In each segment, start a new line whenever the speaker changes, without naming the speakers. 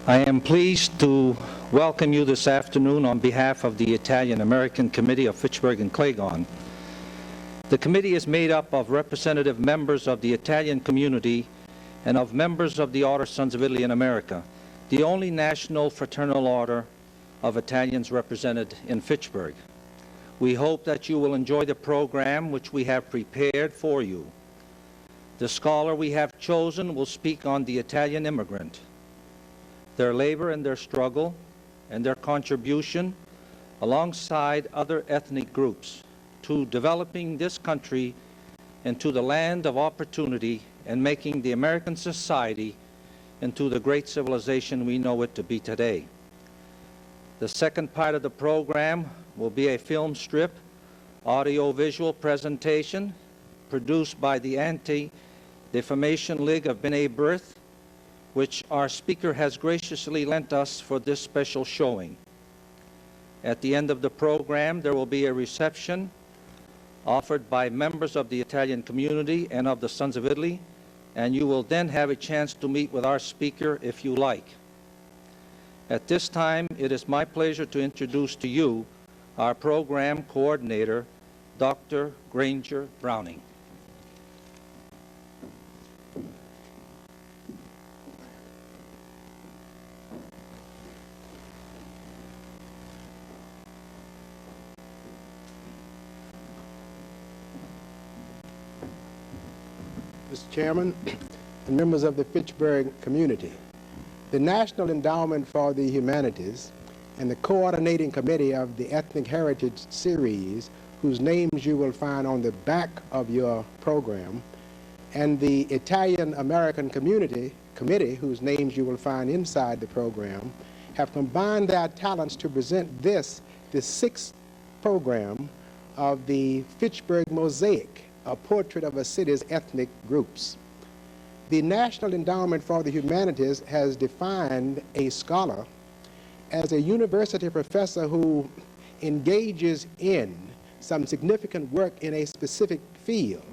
I am pleased to welcome you this afternoon on behalf of the Italian-American Committee of Fitchburg and Clegon. The committee is made up of representative members of the Italian community and of members of the Order Sons of Italy in America, the only national fraternal order of Italians represented in Fitchburg. We hope that you will enjoy the program which we have prepared for you. The scholar we have chosen will speak on the Italian immigrant, their labor and their struggle, and their contribution alongside other ethnic groups to developing this country into the land of opportunity and making the American society into the great civilization we know it to be today. The second part of the program will be a film strip, audio-visual presentation produced by the Anti-Defamation League of B'nai B'rith, which our speaker has graciously lent us for this special showing. At the end of the program, there will be a reception offered by members of the Italian community and of the Sons of Italy, and you will then have a chance to meet with our speaker if you like. At this time, it is my pleasure to introduce to you our program coordinator, Dr. Granger Browning.
Mr. Chairman and members of the Fitchburg community, the National Endowment for the Humanities and the Coordinating Committee of the Ethnic Heritage Series, whose names you will find on the back of your program, and the Italian-American Committee, whose names you will find inside the program, have combined their talents to present the sixth program of the Fitchburg Mosaic, a portrait of a city's ethnic groups. The National Endowment for the Humanities has defined a scholar as a university professor who engages in some significant work in a specific field.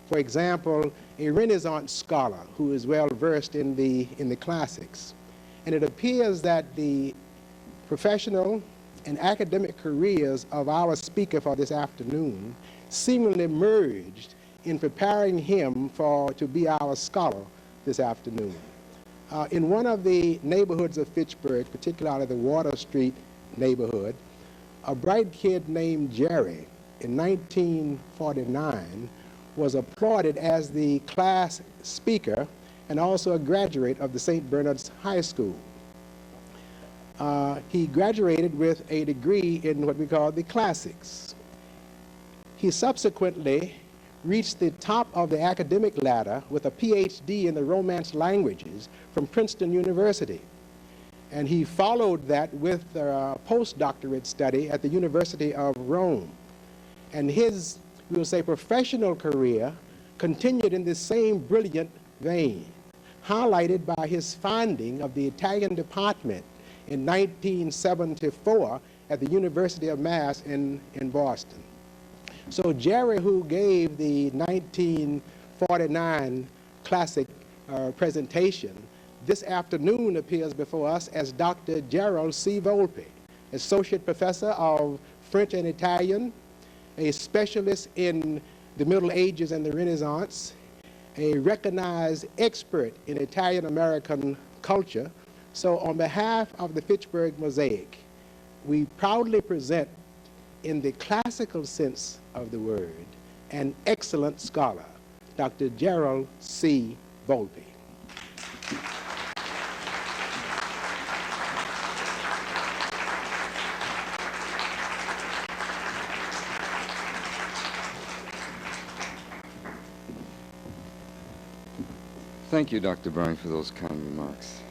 For example, a Renaissance scholar who is well versed in the classics. And it appears that the professional and academic careers of our speaker for this afternoon seemingly merged in preparing him to be our scholar this afternoon. In one of the neighborhoods of Fitchburg, particularly the Water Street neighborhood, a bright kid named Jerry in 1949 was applauded as the class speaker and also a graduate of the St. Bernard's High School. He graduated with a degree in what we call the classics. He subsequently reached the top of the academic ladder with a PhD in the Romance languages from Princeton University. And he followed that with a postdoctorate study at the University of Rome. And his, we will say, professional career continued in this same brilliant vein, highlighted by his founding of the Italian department in 1974 at the University of Mass in Boston. So Jerry, who gave the 1949 classic presentation, this afternoon appears before us as Dr. Gerald C Volpe, Associate Professor of French and Italian, a specialist in the Middle Ages and the Renaissance, a recognized expert in Italian-American culture. So on behalf of the Fitchburg Mosaic, we proudly present, in the classical sense of the word, an excellent scholar, Dr. Gerald C Volpe.
Thank you, Dr. Browning, for those kind remarks.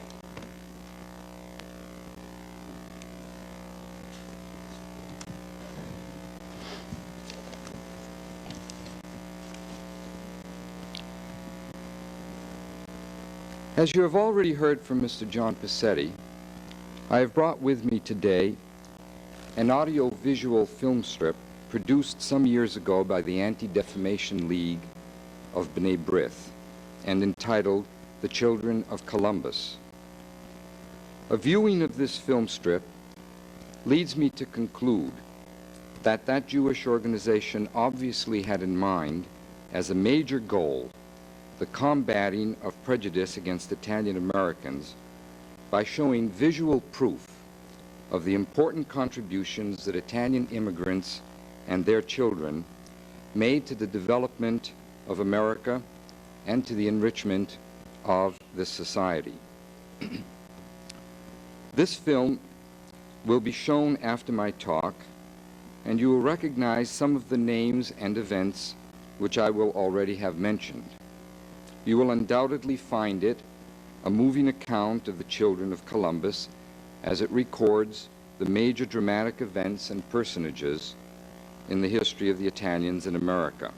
As you have already heard from Mr. John Passetti, I have brought with me today an audio-visual film strip produced some years ago by the Anti-Defamation League of B'nai B'rith and entitled The Children of Columbus. A viewing of this film strip leads me to conclude that that Jewish organization obviously had in mind as a major goal the combating of prejudice against Italian Americans by showing visual proof of the important contributions that Italian immigrants and their children made to the development of America and to the enrichment of this society. This film will be shown after my talk, and you will recognize some of the names and events which I will already have mentioned. You will undoubtedly find it a moving account of the children of Columbus as it records the major dramatic events and personages in the history of the Italians in America.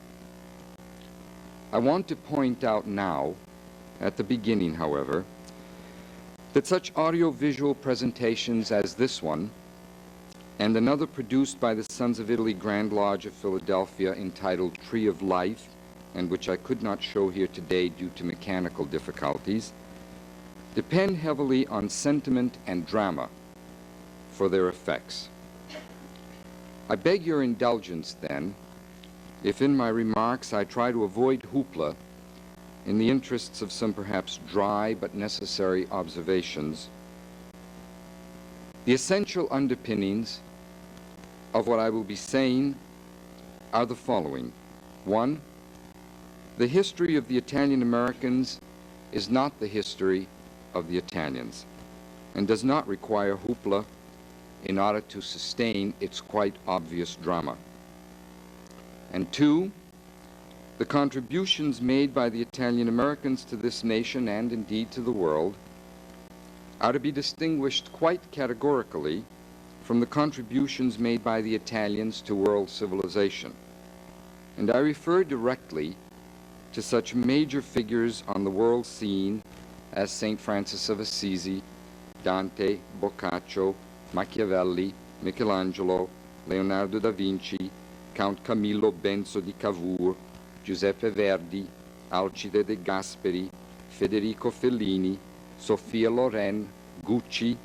I want to point out now, at the beginning, however, that such audiovisual presentations as this one and another produced by the Sons of Italy Grand Lodge of Philadelphia entitled Tree of Life, and which I could not show here today due to mechanical difficulties, depend heavily on sentiment and drama for their effects. I beg your indulgence, then, if in my remarks I try to avoid hoopla in the interests of some perhaps dry but necessary observations. The essential underpinnings of what I will be saying are the following. One, the history of the Italian Americans is not the history of the Italians and does not require hoopla in order to sustain its quite obvious drama. And two, the contributions made by the Italian Americans to this nation and indeed to the world are to be distinguished quite categorically from the contributions made by the Italians to world civilization. And I refer directly to such major figures on the world scene as St. Francis of Assisi, Dante, Boccaccio, Machiavelli, Michelangelo, Leonardo da Vinci, Count Camillo Benso di Cavour, Giuseppe Verdi, Alcide de Gasperi, Federico Fellini, Sophia Loren, Gucci,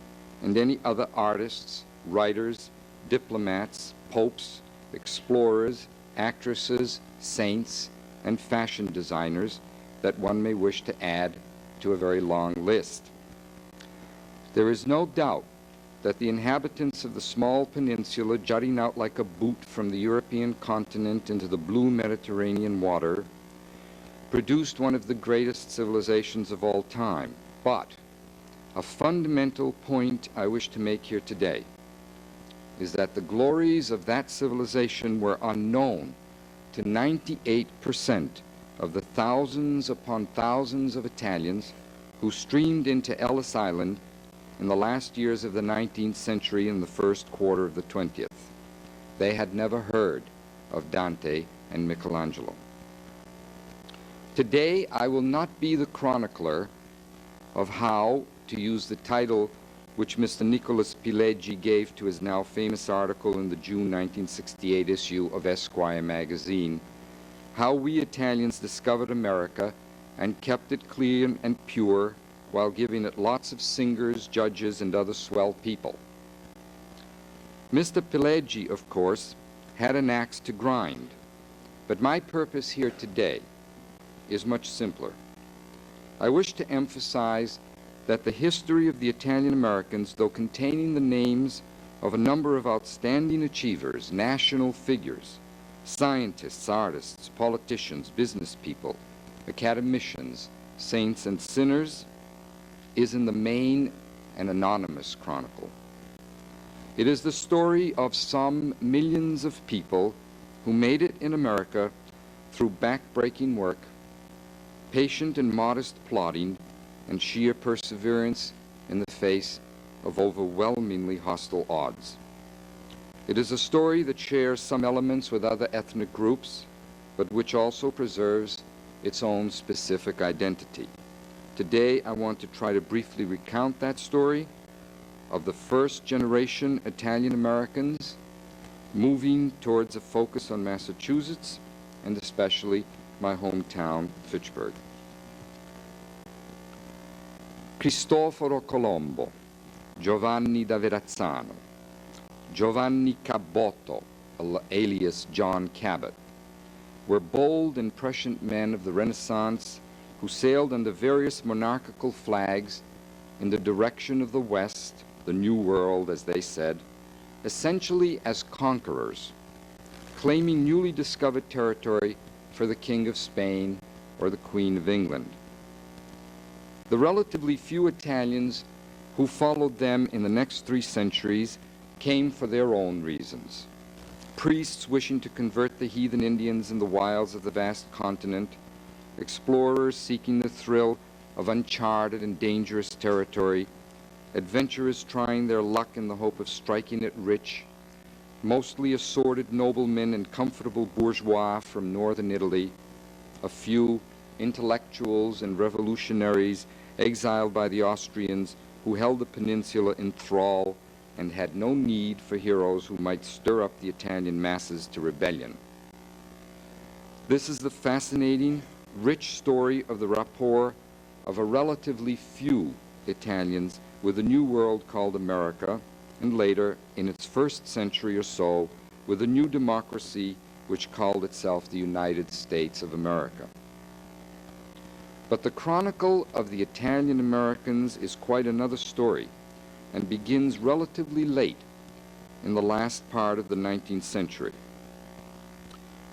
and any other artists, writers, diplomats, popes, explorers, actresses, saints, and fashion designers that one may wish to add to a very long list. There is no doubt that the inhabitants of the small peninsula jutting out like a boot from the European continent into the blue Mediterranean water produced one of the greatest civilizations of all time. But a fundamental point I wish to make here today is that the glories of that civilization were unknown to 98% of the thousands upon thousands of Italians who streamed into Ellis Island in the last years of the 19th century and the first quarter of the 20th. They had never heard of Dante and Michelangelo. Today, I will not be the chronicler of how, to use the title which Mr. Nicholas Pileggi gave to his now famous article in the June 1968 issue of Esquire magazine, how we Italians discovered America and kept it clean and pure while giving it lots of singers, judges, and other swell people. Mr. Pileggi, of course, had an axe to grind, but my purpose here today is much simpler. I wish to emphasize that the history of the Italian Americans, though containing the names of a number of outstanding achievers, national figures, scientists, artists, politicians, business people, academicians, saints, and sinners, is in the main an anonymous chronicle. It is the story of some millions of people who made it in America through back-breaking work, patient and modest plodding, and sheer perseverance in the face of overwhelmingly hostile odds. It is a story that shares some elements with other ethnic groups, but which also preserves its own specific identity. Today, I want to try to briefly recount that story of the first-generation Italian Americans moving towards a focus on Massachusetts, and especially my hometown, Fitchburg. Cristoforo Colombo, Giovanni da Verrazzano, Giovanni Caboto, alias John Cabot, were bold and prescient men of the Renaissance who sailed under various monarchical flags in the direction of the West, the New World, as they said, essentially as conquerors, claiming newly discovered territory for the King of Spain or the Queen of England. The relatively few Italians who followed them in the next 3 centuries came for their own reasons. Priests wishing to convert the heathen Indians in the wilds of the vast continent, explorers seeking the thrill of uncharted and dangerous territory, adventurers trying their luck in the hope of striking it rich, mostly assorted noblemen and comfortable bourgeois from northern Italy, a few intellectuals and revolutionaries exiled by the Austrians who held the peninsula in thrall and had no need for heroes who might stir up the Italian masses to rebellion. This is the fascinating, rich story of the rapport of a relatively few Italians with a new world called America, and later, in its first century or so, with a new democracy which called itself the United States of America. But the chronicle of the Italian Americans is quite another story and begins relatively late in the last part of the 19th century.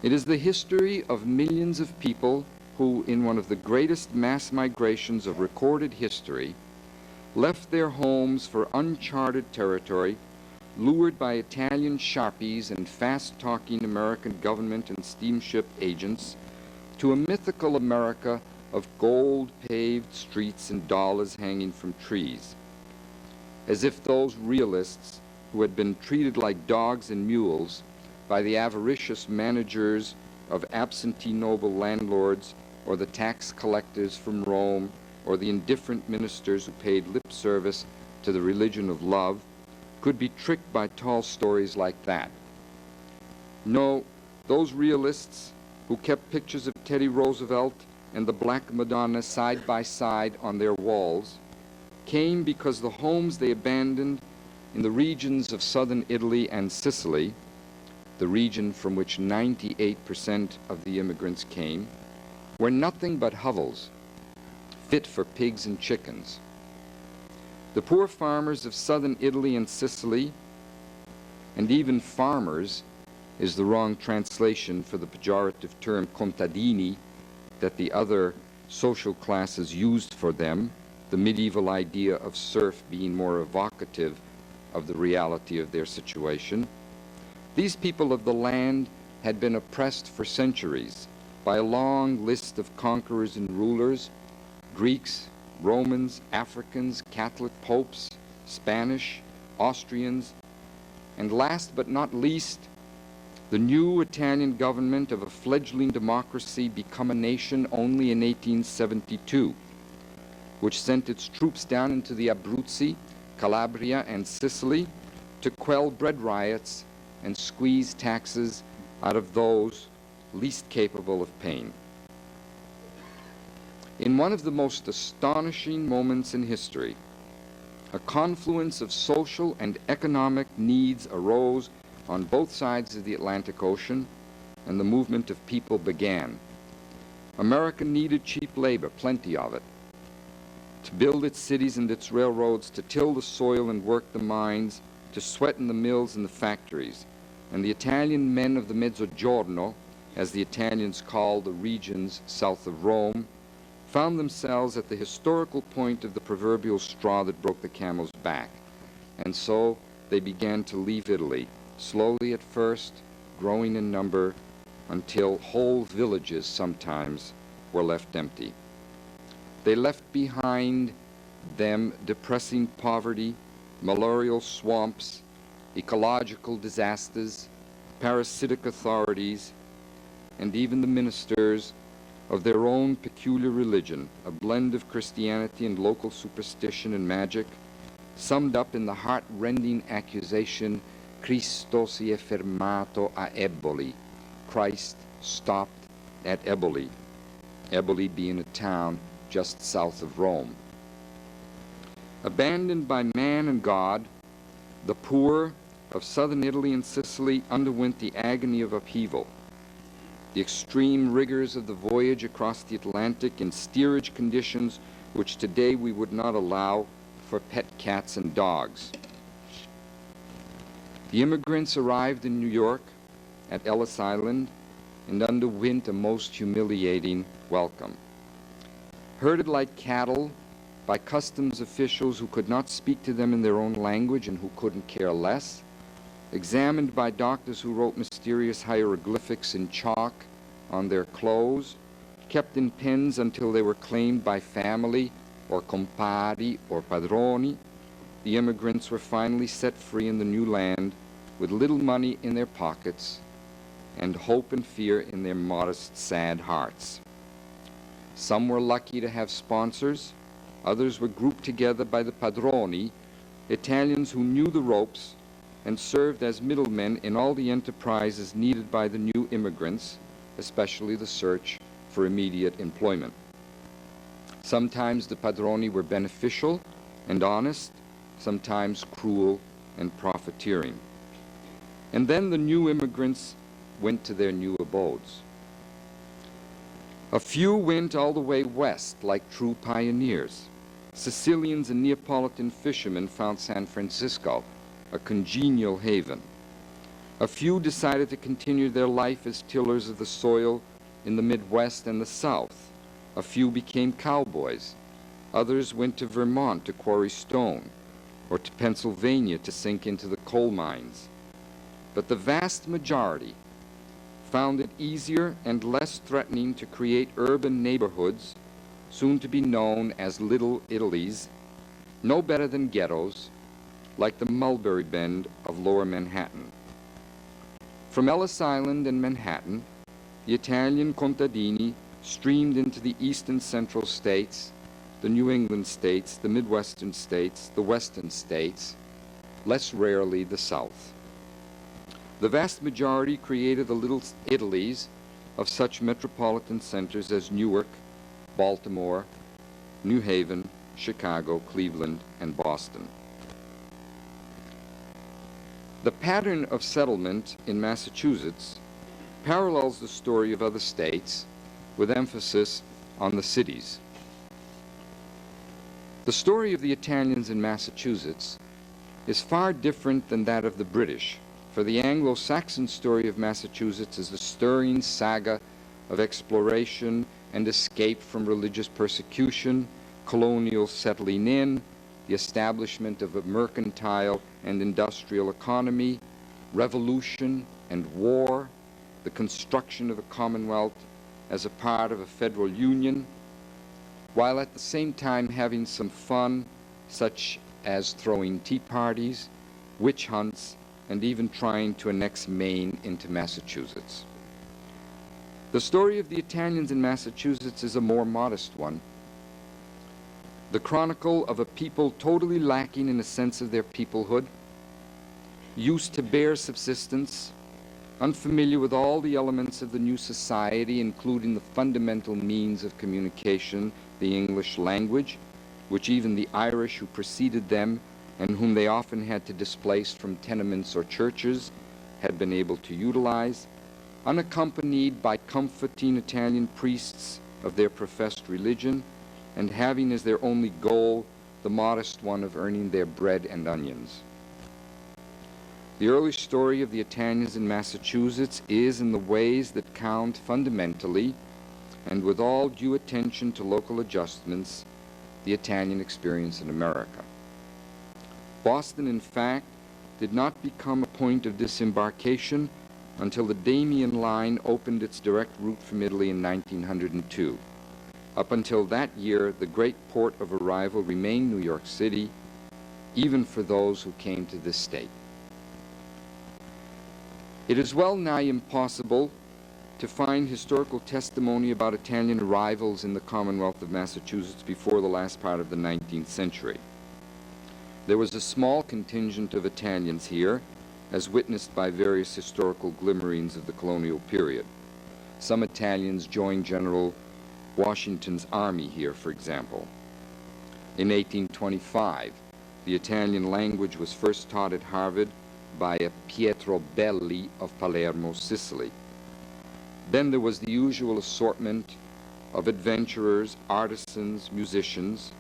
It is the history of millions of people who, in one of the greatest mass migrations of recorded history, left their homes for uncharted territory, lured by Italian sharpies and fast-talking American government and steamship agents to a mythical America of gold-paved streets and dollars hanging from trees, as if those realists who had been treated like dogs and mules by the avaricious managers of absentee noble landlords or the tax collectors from Rome or the indifferent ministers who paid lip service to the religion of love could be tricked by tall stories like that. No, those realists who kept pictures of Teddy Roosevelt and the Black Madonna side by side on their walls came because the homes they abandoned in the regions of southern Italy and Sicily, the region from which 98% of the immigrants came, were nothing but hovels, fit for pigs and chickens. The poor farmers of southern Italy and Sicily, and even farmers is the wrong translation for the pejorative term contadini that the other social classes used for them, the medieval idea of serf being more evocative of the reality of their situation. These people of the land had been oppressed for centuries by a long list of conquerors and rulers, Greeks, Romans, Africans, Catholic popes, Spanish, Austrians, and last but not least, the new Italian government of a fledgling democracy become a nation only in 1872, which sent its troops down into the Abruzzi, Calabria, and Sicily to quell bread riots and squeeze taxes out of those least capable of pain. In one of the most astonishing moments in history, a confluence of social and economic needs arose on both sides of the Atlantic Ocean, and the movement of people began. America needed cheap labor, plenty of it, to build its cities and its railroads, to till the soil and work the mines, to sweat in the mills and the factories. And the Italian men of the Mezzogiorno, as the Italians called the regions south of Rome, found themselves at the historical point of the proverbial straw that broke the camel's back. And so they began to leave Italy, slowly at first, growing in number, until whole villages sometimes were left empty. They left behind them depressing poverty, malarial swamps, ecological disasters, parasitic authorities, and even the ministers of their own peculiar religion, a blend of Christianity and local superstition and magic, summed up in the heart-rending accusation, Cristo si è fermato a Eboli. Christ stopped at Eboli, Eboli being a town just south of Rome. Abandoned by man and God, the poor of southern Italy and Sicily underwent the agony of upheaval, the extreme rigors of the voyage across the Atlantic in steerage conditions which today we would not allow for pet cats and dogs. The immigrants arrived in New York at Ellis Island and underwent a most humiliating welcome. Herded like cattle by customs officials who could not speak to them in their own language and who couldn't care less, examined by doctors who wrote mysterious hieroglyphics in chalk on their clothes, kept in pens until they were claimed by family or compari or padroni, the immigrants were finally set free in the new land with little money in their pockets and hope and fear in their modest, sad hearts. Some were lucky to have sponsors, others were grouped together by the padroni, Italians who knew the ropes and served as middlemen in all the enterprises needed by the new immigrants, especially the search for immediate employment. Sometimes the padroni were beneficial and honest, sometimes cruel and profiteering. And then the new immigrants went to their new abodes. A few went all the way west like true pioneers. Sicilians and Neapolitan fishermen found San Francisco a congenial haven. A few decided to continue their life as tillers of the soil in the Midwest and the South. A few became cowboys. Others went to Vermont to quarry stone, or to Pennsylvania to sink into the coal mines. But the vast majority found it easier and less threatening to create urban neighborhoods, soon to be known as Little Italies, no better than ghettos, like the Mulberry Bend of Lower Manhattan. From Ellis Island and Manhattan, the Italian contadini streamed into the east and central states, the New England states, the Midwestern states, the Western states, less rarely the South. The vast majority created the Little Italies of such metropolitan centers as Newark, Baltimore, New Haven, Chicago, Cleveland, and Boston. The pattern of settlement in Massachusetts parallels the story of other states with emphasis on the cities. The story of the Italians in Massachusetts is far different than that of the British, for the Anglo-Saxon story of Massachusetts is the stirring saga of exploration and escape from religious persecution, colonial settling in, the establishment of a mercantile and industrial economy, revolution and war, the construction of a commonwealth as a part of a federal union, while at the same time having some fun, such as throwing tea parties, witch hunts, and even trying to annex Maine into Massachusetts. The story of the Italians in Massachusetts is a more modest one. The chronicle of a people totally lacking in a sense of their peoplehood, used to bare subsistence, unfamiliar with all the elements of the new society, including the fundamental means of communication, the English language, which even the Irish who preceded them and whom they often had to displace from tenements or churches had been able to utilize, unaccompanied by comforting Italian priests of their professed religion, and having as their only goal the modest one of earning their bread and onions. The early story of the Italians in Massachusetts is, in the ways that count fundamentally, and with all due attention to local adjustments, the Italian experience in America. Boston, in fact, did not become a point of disembarkation until the Damien Line opened its direct route from Italy in 1902. Up until that year, the great port of arrival remained New York City, even for those who came to this state. It is well nigh impossible to find historical testimony about Italian arrivals in the Commonwealth of Massachusetts before the last part of the 19th century. There was a small contingent of Italians here, as witnessed by various historical glimmerings of the colonial period. Some Italians joined General Washington's army here, for example. In 1825, the Italian language was first taught at Harvard by a Pietro Belli of Palermo, Sicily. Then there was the usual assortment of adventurers, artisans, musicians,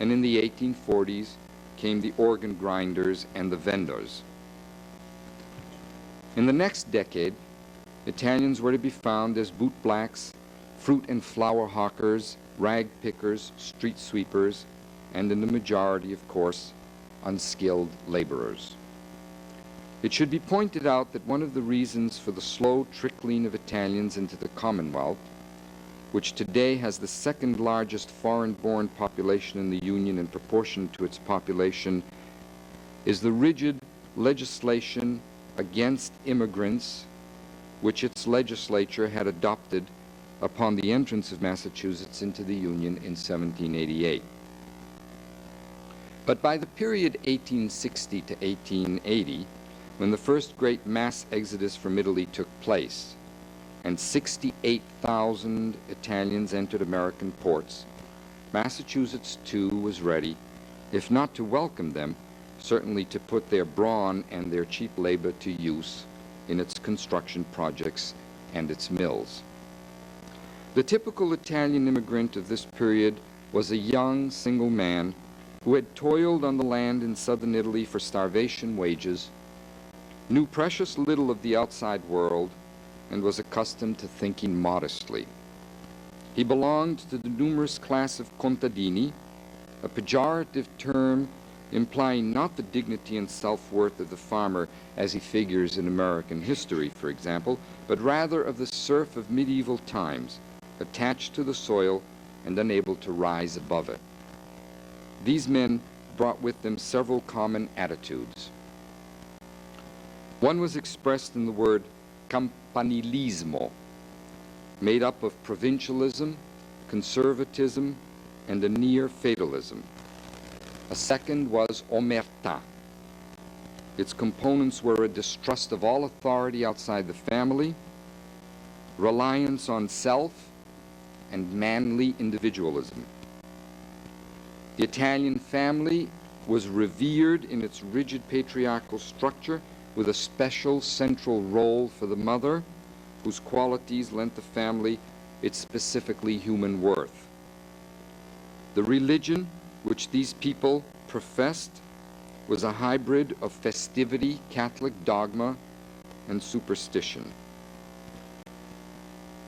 and in the 1840s came the organ grinders and the vendors. In the next decade, Italians were to be found as bootblacks, fruit and flower hawkers, rag pickers, street sweepers, and in the majority, of course, unskilled laborers. It should be pointed out that one of the reasons for the slow trickling of Italians into the Commonwealth, which today has the second largest foreign-born population in the Union in proportion to its population, is the rigid legislation against immigrants which its legislature had adopted upon the entrance of Massachusetts into the Union in 1788. But by the period 1860 to 1880, when the first great mass exodus from Italy took place, and 68,000 Italians entered American ports, Massachusetts too was ready, if not to welcome them, certainly to put their brawn and their cheap labor to use in its construction projects and its mills. The typical Italian immigrant of this period was a young single man who had toiled on the land in southern Italy for starvation wages, knew precious little of the outside world, and was accustomed to thinking modestly. He belonged to the numerous class of contadini, a pejorative term implying not the dignity and self-worth of the farmer as he figures in American history, for example, but rather of the serf of medieval times, attached to the soil and unable to rise above it. These men brought with them several common attitudes. One was expressed in the word campanilismo, made up of provincialism, conservatism, and a near fatalism. A second was omertà. Its components were a distrust of all authority outside the family, reliance on self, and manly individualism. The Italian family was revered in its rigid patriarchal structure, with a special central role for the mother, whose qualities lent the family its specifically human worth. The religion which these people professed was a hybrid of festivity, Catholic dogma, and superstition.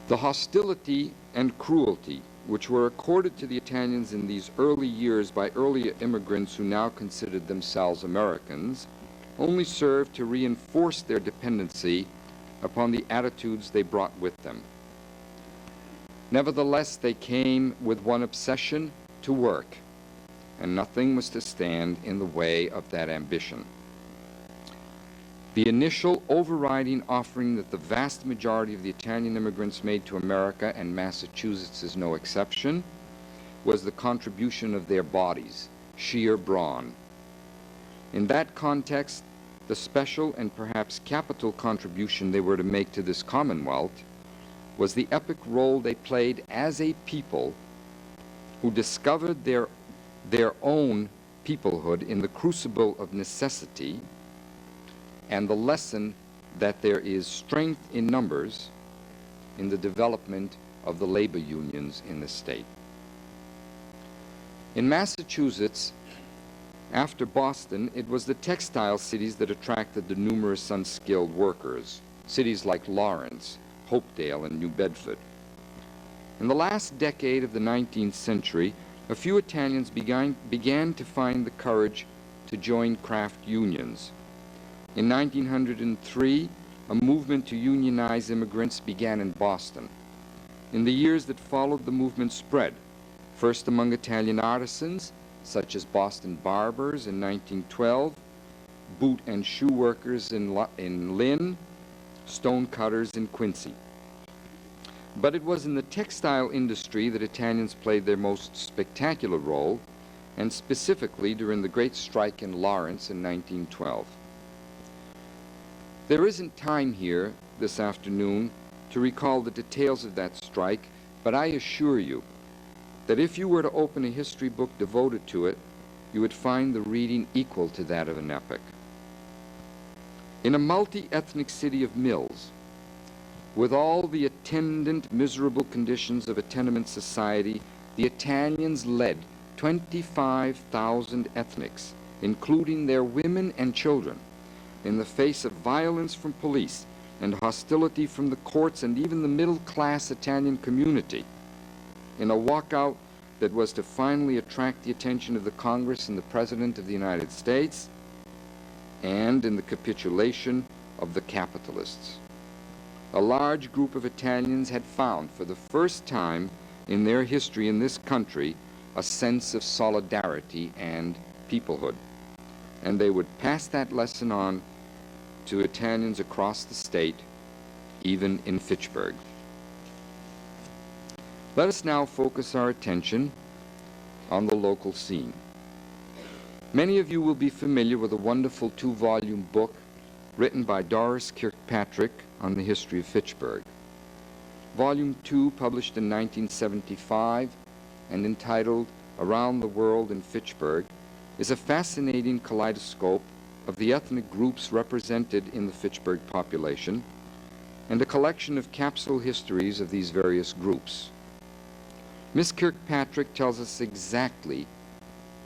The hostility and cruelty which were accorded to the Italians in these early years by earlier immigrants who now considered themselves Americans only served to reinforce their dependency upon the attitudes they brought with them. Nevertheless, they came with one obsession: to work, and nothing was to stand in the way of that ambition. The initial overriding offering that the vast majority of the Italian immigrants made to America, and Massachusetts is no exception, was the contribution of their bodies, sheer brawn. In that context, the special and perhaps capital contribution they were to make to this Commonwealth was the epic role they played as a people who discovered their own peoplehood in the crucible of necessity, and the lesson that there is strength in numbers in the development of the labor unions in the state. In Massachusetts, after Boston, it was the textile cities that attracted the numerous unskilled workers, cities like Lawrence, Hopedale, and New Bedford. In the last decade of the 19th century, a few Italians began to find the courage to join craft unions. In 1903, a movement to unionize immigrants began in Boston. In the years that followed, the movement spread, first among Italian artisans, such as Boston barbers in 1912, boot and shoe workers in Lynn, stone cutters in Quincy. But it was in the textile industry that Italians played their most spectacular role, and specifically during the Great Strike in Lawrence in 1912. There isn't time here this afternoon to recall the details of that strike, but I assure you that if you were to open a history book devoted to it, you would find the reading equal to that of an epic. In a multi-ethnic city of mills, with all the attendant miserable conditions of a tenement society, the Italians led 25,000 ethnics, including their women and children, in the face of violence from police and hostility from the courts and even the middle-class Italian community, in a walkout that was to finally attract the attention of the Congress and the President of the United States, and in the capitulation of the capitalists. A large group of Italians had found, for the first time in their history in this country, a sense of solidarity and peoplehood. And they would pass that lesson on to Italians across the state, even in Fitchburg. Let us now focus our attention on the local scene. Many of you will be familiar with a wonderful 2-volume book written by Doris Kirkpatrick on the history of Fitchburg. Volume 2, published in 1975 and entitled Around the World in Fitchburg, is a fascinating kaleidoscope of the ethnic groups represented in the Fitchburg population and a collection of capsule histories of these various groups. Miss Kirkpatrick tells us exactly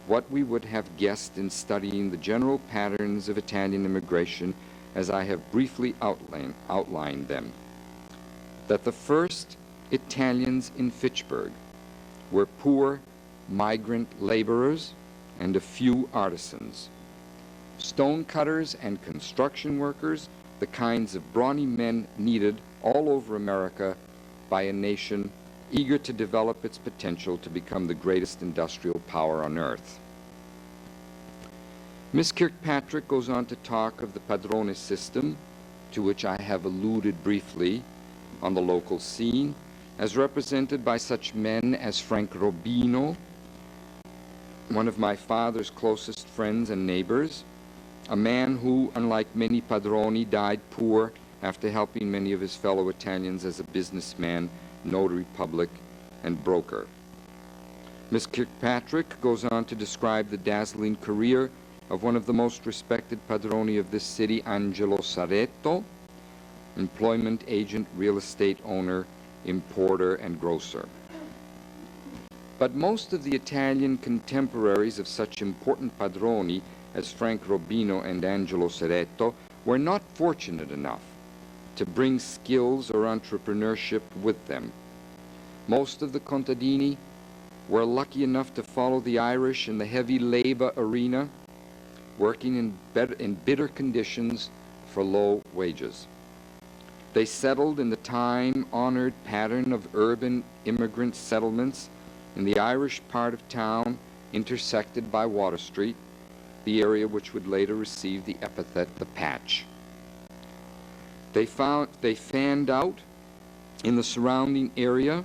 what we would have guessed in studying the general patterns of Italian immigration as I have briefly outlined them. That the first Italians in Fitchburg were poor migrant laborers and a few artisans, stonecutters and construction workers, the kinds of brawny men needed all over America by a nation eager to develop its potential to become the greatest industrial power on earth. Miss Kirkpatrick goes on to talk of the padrone system, to which I have alluded briefly on the local scene, as represented by such men as Frank Robino, one of my father's closest friends and neighbors, a man who, unlike many padroni, died poor after helping many of his fellow Italians as a businessman, notary public, and broker. Miss Kirkpatrick goes on to describe the dazzling career of one of the most respected padroni of this city, Angelo Saretto, employment agent, real estate owner, importer, and grocer. But most of the Italian contemporaries of such important padroni as Frank Robino and Angelo Saretto were not fortunate enough to bring skills or entrepreneurship with them. Most of the contadini were lucky enough to follow the Irish in the heavy labor arena, working in bitter conditions for low wages. They settled in the time-honored pattern of urban immigrant settlements in the Irish part of town intersected by Water Street, the area which would later receive the epithet the Patch. They fanned out in the surrounding area,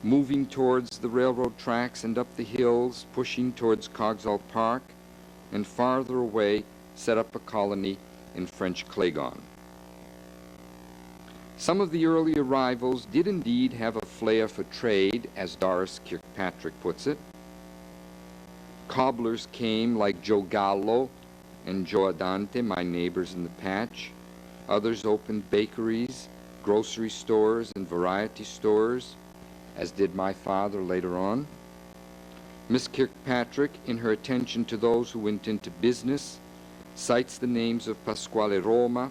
moving towards the railroad tracks and up the hills, pushing towards Cogswell Park, and farther away set up a colony in French Claygon. Some of the early arrivals did indeed have a flair for trade, as Doris Kirkpatrick puts it. Cobblers came like Joe Gallo and Joe Adante, my neighbors in the Patch. Others opened bakeries, grocery stores, and variety stores, as did my father later on. Miss Kirkpatrick, in her attention to those who went into business, cites the names of Pasquale Roma,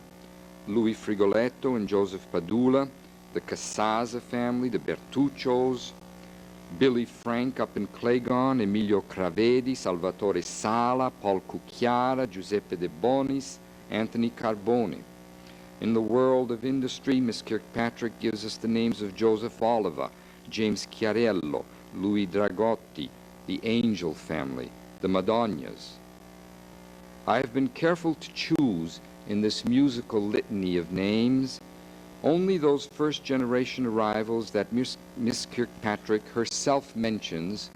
Louis Frigoletto and Joseph Padula, the Casasa family, the Bertuccios, Billy Frank up in Claygon, Emilio Cravedi, Salvatore Sala, Paul Cucchiara, Giuseppe De Bonis, Anthony Carboni. In the world of industry, Miss Kirkpatrick gives us the names of Joseph Oliva, James Chiarello, Louis Dragotti, the Angel family, the Madonnas. I have been careful to choose in this musical litany of names only those first-generation arrivals that Miss Kirkpatrick herself mentions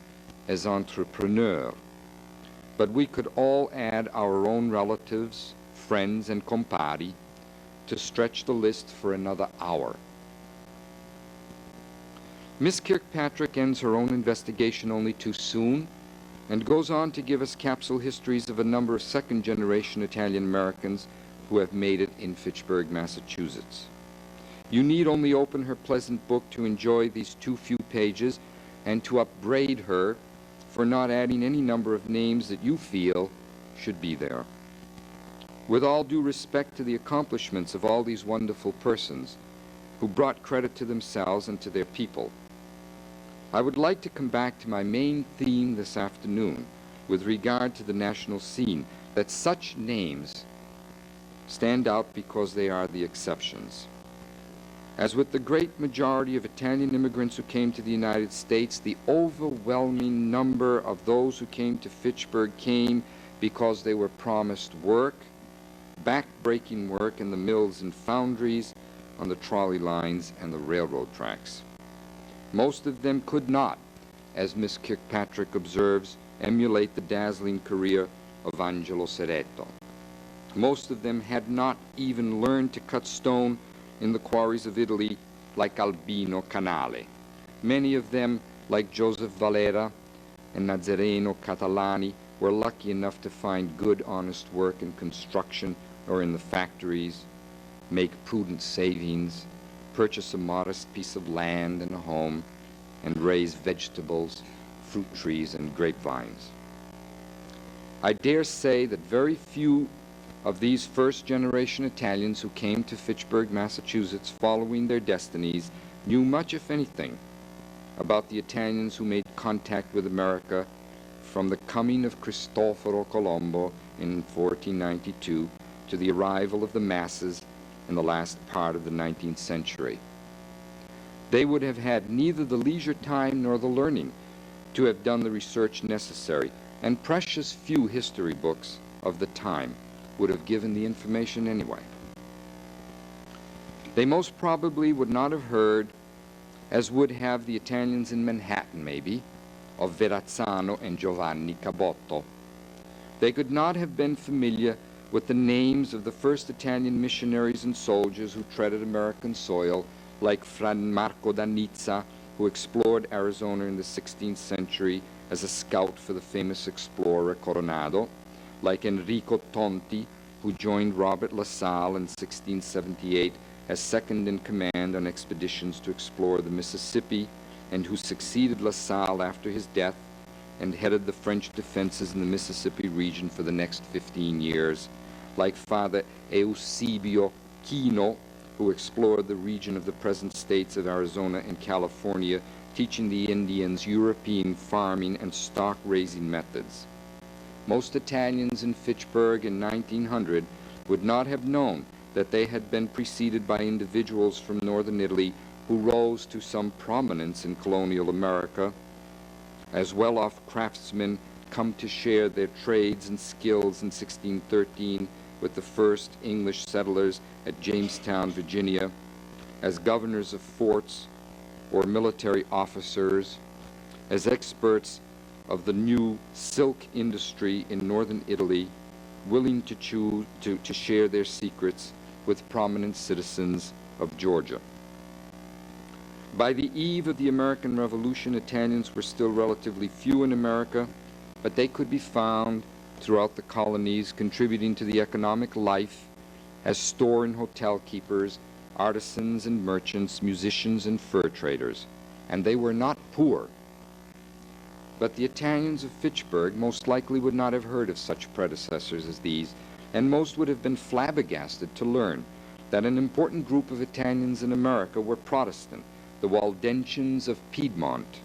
as entrepreneur. But we could all add our own relatives, friends, and compari to stretch the list for another hour. Miss Kirkpatrick ends her own investigation only too soon and goes on to give us capsule histories of a number of second-generation Italian-Americans who have made it in Fitchburg, Massachusetts. You need only open her pleasant book to enjoy these too few pages and to upbraid her for not adding any number of names that you feel should be there. With all due respect to the accomplishments of all these wonderful persons who brought credit to themselves and to their people, I would like to come back to my main theme this afternoon with regard to the national scene, that such names stand out because they are the exceptions. As with the great majority of Italian immigrants who came to the United States, the overwhelming number of those who came to Fitchburg came because they were promised work, back-breaking work in the mills and foundries, on the trolley lines and the railroad tracks. Most of them could not, as Miss Kirkpatrick observes, emulate the dazzling career of Angelo Serretto. Most of them had not even learned to cut stone in the quarries of Italy like Albino Canale. Many of them, like Joseph Valera and Nazareno Catalani, were lucky enough to find good, honest work in construction or in the factories, make prudent savings, purchase a modest piece of land and a home, and raise vegetables, fruit trees, and grapevines. I dare say that very few of these first-generation Italians who came to Fitchburg, Massachusetts, following their destinies, knew much, if anything, about the Italians who made contact with America from the coming of Cristoforo Colombo in 1492 to the arrival of the masses in the last part of the 19th century. They would have had neither the leisure time nor the learning to have done the research necessary, and precious few history books of the time would have given the information anyway. They most probably would not have heard, as would have the Italians in Manhattan maybe, of Verrazzano and Giovanni Cabotto. They could not have been familiar with the names of the first Italian missionaries and soldiers who treaded American soil, like Fra Marco d'Annizza, who explored Arizona in the 16th century as a scout for the famous explorer Coronado, like Enrico Tonti, who joined Robert La Salle in 1678 as second in command on expeditions to explore the Mississippi, and who succeeded La Salle after his death and headed the French defenses in the Mississippi region for the next 15 years, like Father Eusebio Kino, who explored the region of the present states of Arizona and California, teaching the Indians European farming and stock-raising methods. Most Italians in Fitchburg in 1900 would not have known that they had been preceded by individuals from northern Italy who rose to some prominence in colonial America, as well-off craftsmen come to share their trades and skills in 1613 with the first English settlers at Jamestown, Virginia, as governors of forts or military officers, as experts of the new silk industry in northern Italy, willing to share their secrets with prominent citizens of Georgia. By the eve of the American Revolution, Italians were still relatively few in America, but they could be found throughout the colonies, contributing to the economic life as store and hotel keepers, artisans and merchants, musicians and fur traders. And they were not poor. But the Italians of Fitchburg most likely would not have heard of such predecessors as these, and most would have been flabbergasted to learn that an important group of Italians in America were Protestant, the Waldensians of Piedmont,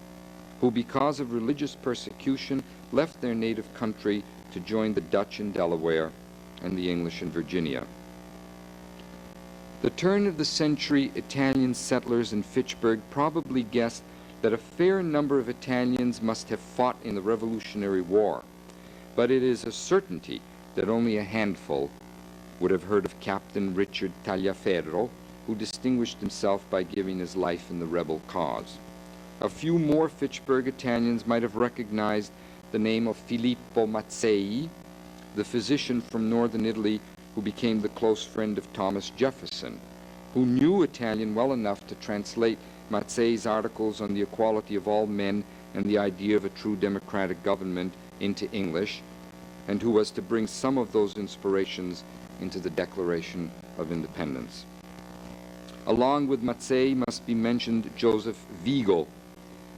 who because of religious persecution left their native country to join the Dutch in Delaware and the English in Virginia. The turn of the century Italian settlers in Fitchburg probably guessed that a fair number of Italians must have fought in the Revolutionary War, but it is a certainty that only a handful would have heard of Captain Richard Tagliaferro, who distinguished himself by giving his life in the rebel cause. A few more Fitchburg Italians might have recognized the name of Philippe Matsey, the physician from northern Italy who became the close friend of Thomas Jefferson, who knew Italian well enough to translate Matsey's articles on the equality of all men and the idea of a true democratic government into English, and who was to bring some of those inspirations into the Declaration of Independence. Along with Matsey must be mentioned Joseph Vigo,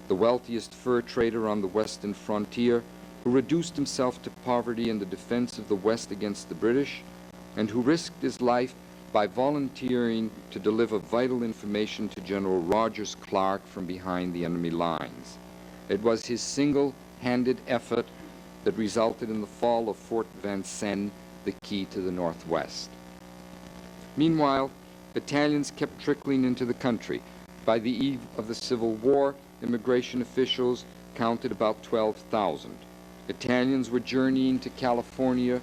the wealthiest fur trader on the western frontier, who reduced himself to poverty in the defense of the West against the British, and who risked his life by volunteering to deliver vital information to General Rogers Clark from behind the enemy lines. It was his single-handed effort that resulted in the fall of Fort Vincennes, the key to the Northwest. Meanwhile, battalions kept trickling into the country. By the eve of the Civil War, immigration officials counted about 12,000. Italians were journeying to California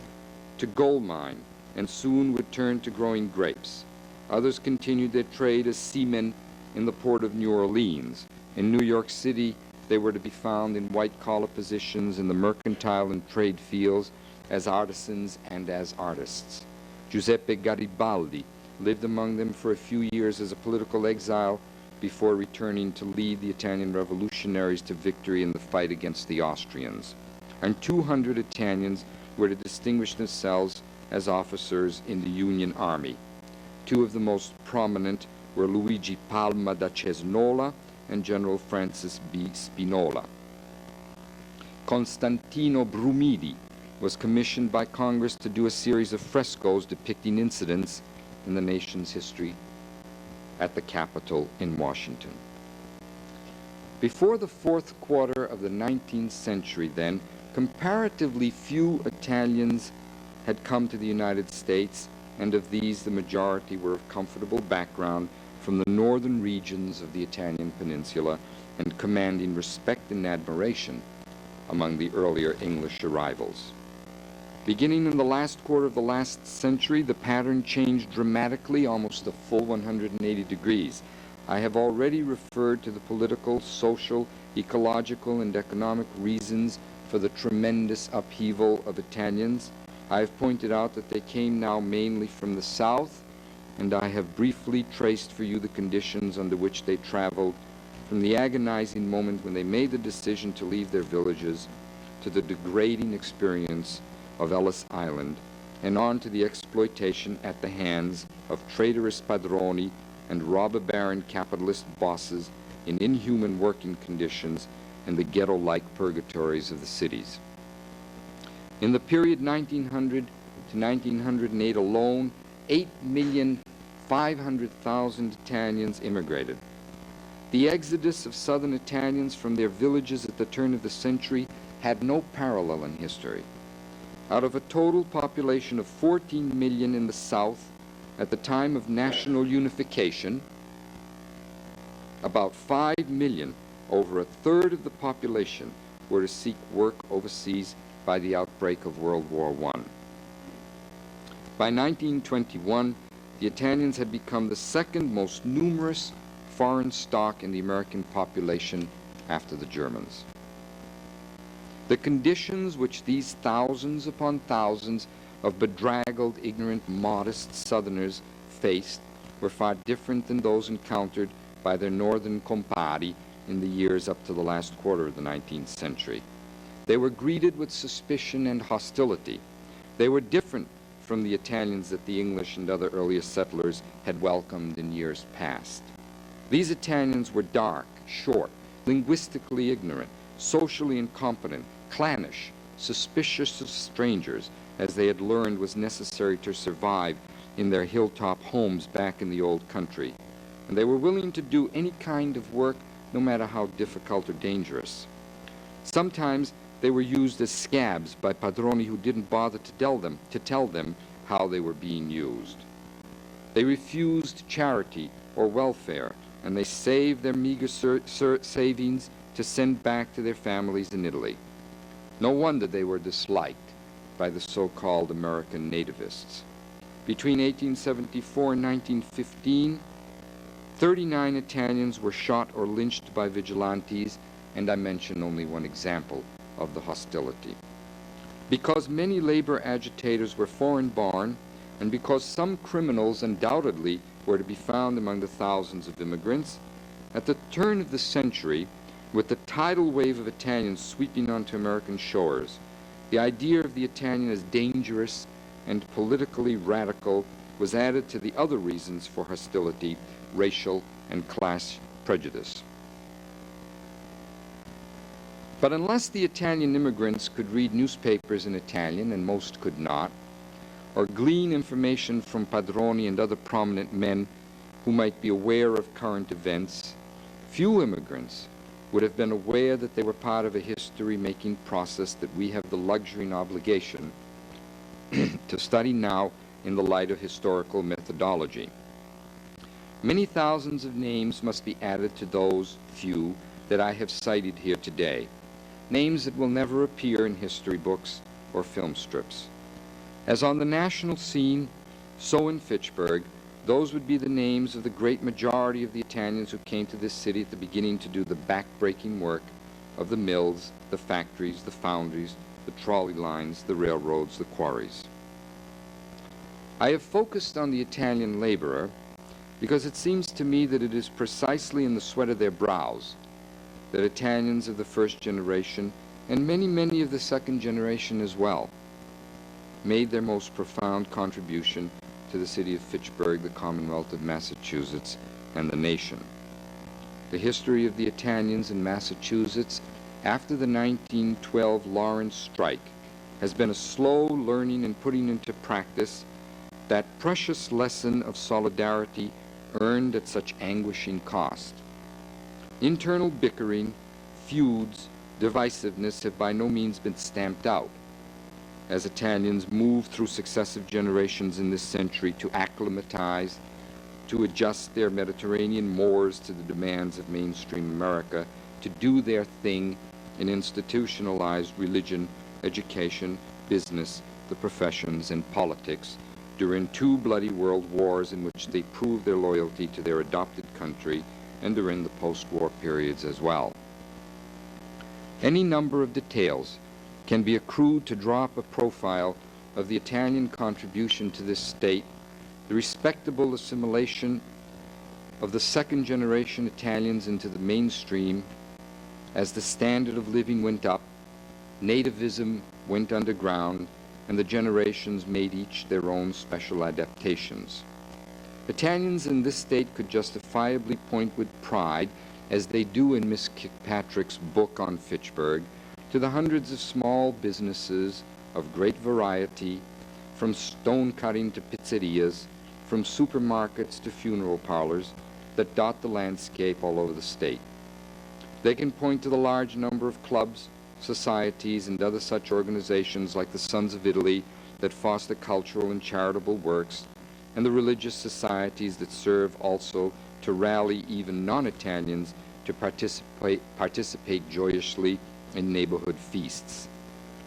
to gold mine and soon would turn to growing grapes. Others continued their trade as seamen in the port of New Orleans. In New York City, they were to be found in white-collar positions in the mercantile and trade fields as artisans and as artists. Giuseppe Garibaldi lived among them for a few years as a political exile before returning to lead the Italian revolutionaries to victory in the fight against the Austrians. And 200 Italians were to distinguish themselves as officers in the Union Army. Two of the most prominent were Luigi Palma da Cesnola and General Francis B. Spinola. Constantino Brumidi was commissioned by Congress to do a series of frescoes depicting incidents in the nation's history at the Capitol in Washington. Before the fourth quarter of the 19th century, then, comparatively few Italians had come to the United States, and of these the majority were of comfortable background from the northern regions of the Italian peninsula and commanding respect and admiration among the earlier English arrivals. Beginning in the last quarter of the last century, the pattern changed dramatically, almost a full 180 degrees. I have already referred to the political, social, ecological, and economic reasons for the tremendous upheaval of Italians. I have pointed out that they came now mainly from the south, and I have briefly traced for you the conditions under which they traveled from the agonizing moment when they made the decision to leave their villages to the degrading experience of Ellis Island and on to the exploitation at the hands of traitorous padroni and robber baron capitalist bosses in inhuman working conditions and the ghetto-like purgatories of the cities. In the period 1900 to 1908 alone, 8,500,000 Italians immigrated. The exodus of southern Italians from their villages at the turn of the century had no parallel in history. Out of a total population of 14 million in the south at the time of national unification, about 5 million, over a third of the population, were to seek work overseas by the outbreak of World War I. By 1921, the Italians had become the second most numerous foreign stock in the American population after the Germans. The conditions which these thousands upon thousands of bedraggled, ignorant, modest Southerners faced were far different than those encountered by their northern compari in the years up to the last quarter of the 19th century. They were greeted with suspicion and hostility. They were different from the Italians that the English and other earlier settlers had welcomed in years past. These Italians were dark, short, linguistically ignorant, socially incompetent, clannish, suspicious of strangers, as they had learned was necessary to survive in their hilltop homes back in the old country. And they were willing to do any kind of work, no matter how difficult or dangerous. Sometimes they were used as scabs by padroni who didn't bother to tell them how they were being used. They refused charity or welfare, and they saved their meager savings to send back to their families in Italy. No wonder they were disliked by the so-called American nativists. Between 1874 and 1915, 39 Italians were shot or lynched by vigilantes, and I mention only one example of the hostility. Because many labor agitators were foreign-born, and because some criminals undoubtedly were to be found among the thousands of immigrants, At the turn of the century, with the tidal wave of Italians sweeping onto American shores, the idea of the Italian as dangerous and politically radical was added to the other reasons for hostility, racial and class prejudice. But unless the Italian immigrants could read newspapers in Italian, and most could not, or glean information from padroni and other prominent men who might be aware of current events, few immigrants would have been aware that they were part of a history-making process that we have the luxury and obligation to study now in the light of historical methodology. Many thousands of names must be added to those few that I have cited here today, names that will never appear in history books or film strips. As on the national scene, so in Fitchburg, those would be the names of the great majority of the Italians who came to this city at the beginning to do the back-breaking work of the mills, the factories, the foundries, the trolley lines, the railroads, the quarries. I have focused on the Italian laborer because it seems to me that it is precisely in the sweat of their brows that Italians of the first generation, and many of the second generation as well, made their most profound contribution to the city of Fitchburg, the Commonwealth of Massachusetts, and the nation. The history of the Italians in Massachusetts after the 1912 Lawrence strike has been a slow learning and putting into practice that precious lesson of solidarity earned at such anguishing cost. Internal bickering, feuds, divisiveness have by no means been stamped out, as Italians move through successive generations in this century to acclimatize, to adjust their Mediterranean mores to the demands of mainstream America, to do their thing in institutionalized religion, education, business, the professions, and politics during 2 bloody world wars in which they proved their loyalty to their adopted country, and during the post-war periods as well. Any number of details can be accrued to draw up a profile of the Italian contribution to this state, the respectable assimilation of the second-generation Italians into the mainstream as the standard of living went up, nativism went underground, and the generations made each their own special adaptations. Italians in this state could justifiably point with pride, as they do in Miss Kirkpatrick's book on Fitchburg, to the hundreds of small businesses of great variety, from stone cutting to pizzerias, from supermarkets to funeral parlors, that dot the landscape all over the state. They can point to the large number of clubs, societies, and other such organizations like the Sons of Italy that foster cultural and charitable works, and the religious societies that serve also to rally even non-Italians to participate joyously in neighborhood feasts.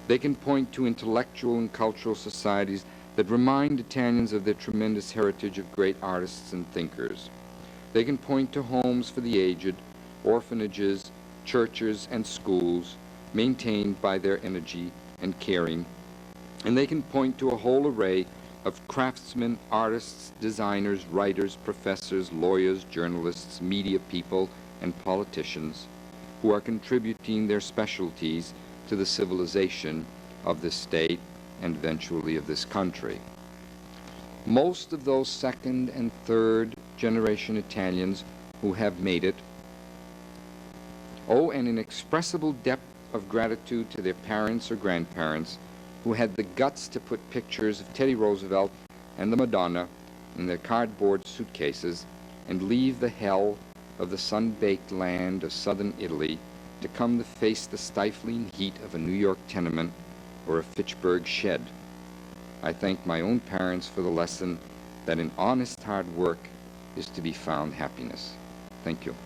They can point to intellectual and cultural societies that remind Italians of their tremendous heritage of great artists and thinkers. They can point to homes for the aged, orphanages, churches, and schools maintained by their energy and caring. And they can point to a whole array of craftsmen, artists, designers, writers, professors, lawyers, journalists, media people, and politicians who are contributing their specialties to the civilization of this state and eventually of this country. Most of those second and third generation Italians who have made it owe an inexpressible depth of gratitude to their parents or grandparents who had the guts to put pictures of Teddy Roosevelt and the Madonna in their cardboard suitcases and leave the hell of the sun-baked land of southern Italy to come to face the stifling heat of a New York tenement or a Fitchburg shed. I thank my own parents for the lesson that in honest hard work is to be found happiness. Thank you.